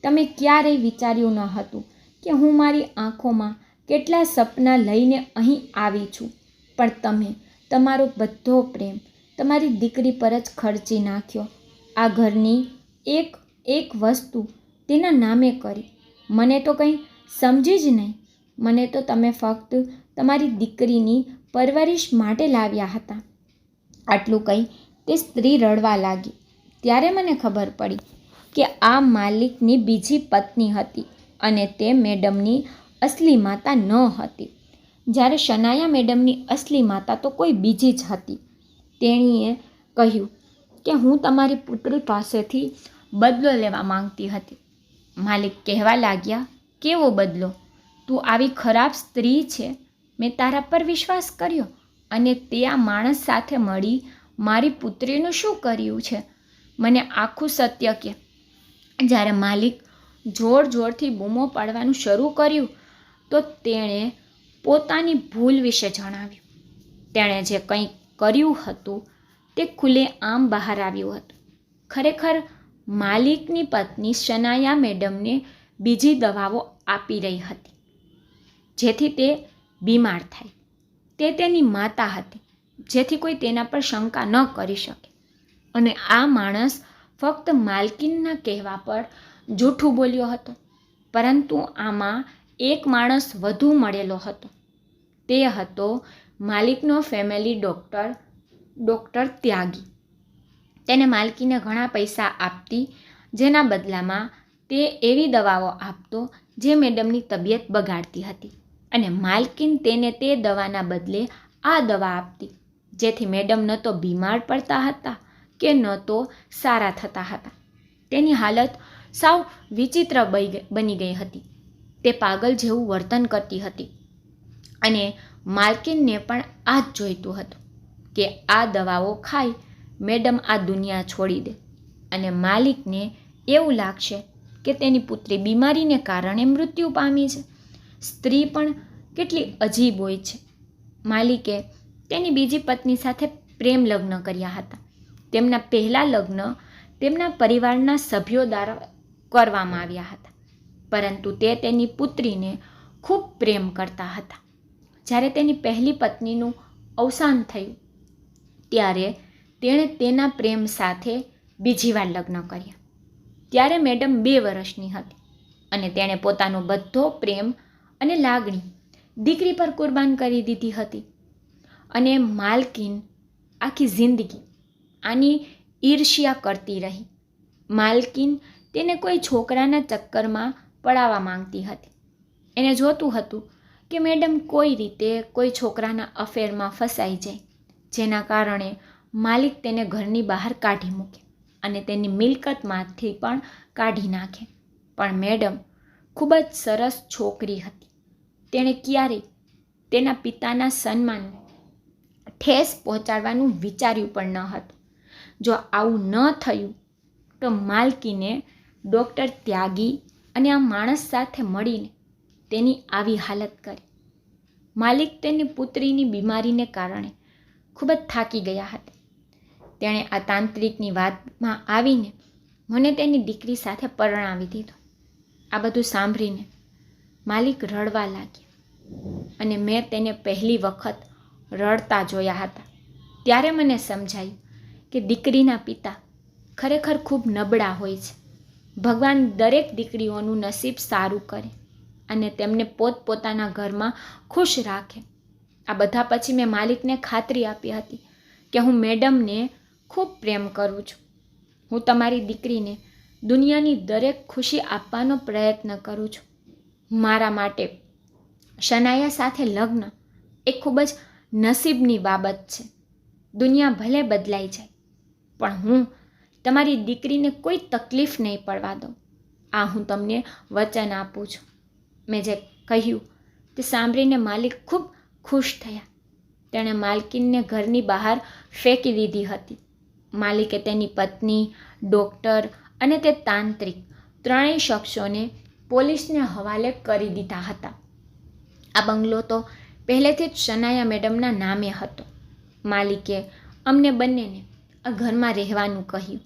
તમે ક્યારેય વિચાર્યું ન હતું કે હું મારી આંખોમાં કેટલા સપના લઈને અહીં આવી છું, પણ તમે તમારો બધો પ્રેમ તમારી દીકરી પર જ ખર્ચી નાખ્યો. આ ઘરની એક વસ્તુ તેના નામે કરી. મને તો કંઈ સમજી જ નહીં. મને તો તમે ફક્ત તમારી દીકરીની પરવરિશ માટે લાવ્યા હતા. આટલું કહી તે સ્ત્રી રડવા લાગી. ત્યારે મને ખબર પડી કે આ માલિકની બીજી પત્ની હતી અને તે મેડમની અસલી માતા ન હતી. જ્યારે શનાયા મેડમની અસલી માતા તો કોઈ બીજી જ હતી. તેણીએ કહ્યું કે હું તમારી પુત્રી પાસેથી બદલો લેવા માંગતી હતી. માલિક કહેવા લાગ્યા, કેવો બદલો? તું આવી ખરાબ સ્ત્રી છે, મેં તારા પર વિશ્વાસ કર્યો અને તે આ માણસ સાથે મળી મારી પુત્રીનું શું કર્યું છે? મને આખું સત્ય કે. જ્યારે માલિક જોર જોરથી બૂમો પાડવાનું શરૂ કર્યું તો તેણે પોતાની ભૂલ વિશે જણાવ્યું. તેણે જે કંઈ કર્યું હતું તે ખુલ્લેઆમ બહાર આવ્યું હતું. ખરેખર માલિકની પત્ની શનાયા મેડમને બીજી દવાઓ આપી રહી હતી જેથી તે બીમાર થાય. તે તેની માતા હતી, જેથી કોઈ તેના પર શંકા ન કરી શકે. અને આ માણસ ફક્ત માલકીનના કહેવા પર જૂઠું બોલ્યો હતો. પરંતુ આમાં એક માણસ વધુ મળેલો હતો. તે હતો માલિકનો ફેમિલી ડૉક્ટર ત્યાગી. તેને માલકીને ઘણા પૈસા આપતી, જેના બદલામાં તે એવી દવાઓ આપતો જે મેડમની તબિયત બગાડતી હતી. અને માલકીન તેને તે દવાના બદલે આ દવા આપતી, જેથી મેડમ ન તો બીમાર પડતા હતા કે ન તો સારા થતા હતા. તેની હાલત સાવ વિચિત્ર બની ગઈ હતી. તે પાગલ જેવું વર્તન કરતી હતી અને માલકીનને પણ આ જ જોઈતું હતું કે આ દવાઓ ખાઈ મેડમ આ દુનિયા છોડી દે અને માલિકને એવું લાગશે કે તેની પુત્રી બીમારીને કારણે મૃત્યુ પામી છે. સ્ત્રી પણ કેટલી અજીબ હોય છે. માલિકે તેની બીજી પત્ની સાથે પ્રેમ લગ્ન કર્યા હતા. તેમના પહેલા લગ્ન તેમના પરિવારના સભ્યો દ્વારા કરવામાં આવ્યા હતા, પરંતુ તે તેની પુત્રીને ખૂબ પ્રેમ કરતા હતા. જ્યારે તેની પહેલી પત્નીનું અવસાન થયું ત્યારે તેણે તેના પ્રેમ સાથે બીજી વાર લગ્ન કર્યા. ત્યારે મેડમ 2 વર્ષની હતી અને તેણે પોતાનો બધો પ્રેમ અને લાગણી દીકરી પર કુરબાન કરી દીધી હતી. અને માલકીન આખી જિંદગી આની ઈર્ષ્યા કરતી રહી. માલકીન તેને કોઈ છોકરાના ચક્કરમાં પડાવવા માંગતી હતી. એને જોતું હતું કે મેડમ કોઈ રીતે કોઈ છોકરાના અફેરમાં ફસાઈ જાય, જેના કારણે માલિક તેને ઘરની બહાર કાઢી મૂકે અને તેની મિલકતમાંથી પણ કાઢી નાખે. પણ મેડમ ખૂબ જ સરસ છોકરી હતી. તેણે ક્યારેય તેના પિતાના સન્માનને ઠેસ પહોંચાડવાનું વિચાર્યું પણ ન હતું. જો આવું ન થયું તો માલકીને ડૉક્ટર ત્યાગી અને આ માણસ સાથે મળીને તેની આવી હાલત કરી. માલિક તેની પુત્રીની બીમારીને કારણે ખૂબ જ થાકી ગયા હતા. તેણે આ તાંત્રિકની વાતમાં આવીને મને તેની દીકરી સાથે પરણાવી દીધો. આ બધું સાંભળીને માલિક રડવા લાગ્યા અને મેં તેને પહેલી વખત રડતા જોયા હતા. ત્યારે મને સમજાયું કે દીકરીના પિતા ખરેખર ખૂબ નબળા હોય છે. ભગવાન દરેક દીકરીઓનું નસીબ સારું કરે અને તેમને પોતપોતાના ઘરમાં ખુશ રાખે. આ બધા પછી મેં માલિકને ખાતરી આપી હતી કે હું મેડમને ખૂબ પ્રેમ કરું છું. હું તમારી દીકરીને દુનિયાની દરેક ખુશી આપવાનો પ્રયત્ન કરું છું. મારા માટે શનાયા સાથે લગ્ન એ ખૂબ જ નસીબની બાબત છે. દુનિયા ભલે બદલાઈ જાય, પણ હું તમારી દીકરીને કોઈ તકલીફ નહીં પડવા દઉં. આ હું તમને વચન આપું છું. મેં જે કહ્યું તે સાંભળીને માલિક ખૂબ ખુશ થયા. તેણે માલકીનને ઘરની બહાર ફેંકી દીધી હતી. માલિકે તેની પત્ની, ડૉક્ટર અને તે તાંત્રિક ત્રણેય શખ્સોને પોલીસને હવાલે કરી દીધા હતા. આ બંગલો તો પહેલેથી જ શનાયા મેડમના નામે હતો. માલિકે અમને બંનેને આ ઘરમાં રહેવાનું કહ્યું.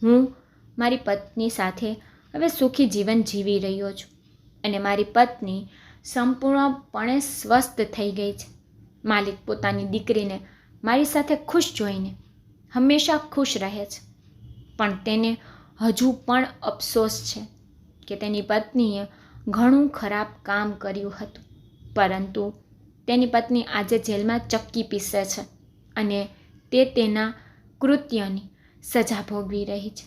હું મારી પત્ની સાથે હવે સુખી જીવન જીવી રહ્યો છું અને મારી પત્ની સંપૂર્ણપણે સ્વસ્થ થઈ ગઈ છે. માલિક પોતાની દીકરીને મારી સાથે ખુશ જોઈને હંમેશા ખુશ રહે છે, પણ તેને હજુ પણ અફસોસ છે કે તેની પત્નીએ ઘણું ખરાબ કામ કર્યું હતું. પરંતુ તેની પત્ની આજે જેલમાં ચક્કી પીસે છે અને તે તેના કૃત્યની સજા ભોગવી રહી છે.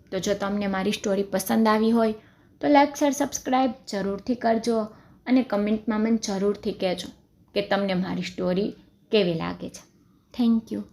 તો જો તમને મારી સ્ટોરી પસંદ આવી હોય તો લાઈક, શેર, સબસ્ક્રાઈબ જરૂરથી કરજો અને કમેન્ટમાં મને જરૂરથી કહેજો કે તમને મારી સ્ટોરી કેવી લાગે છે. Thank you.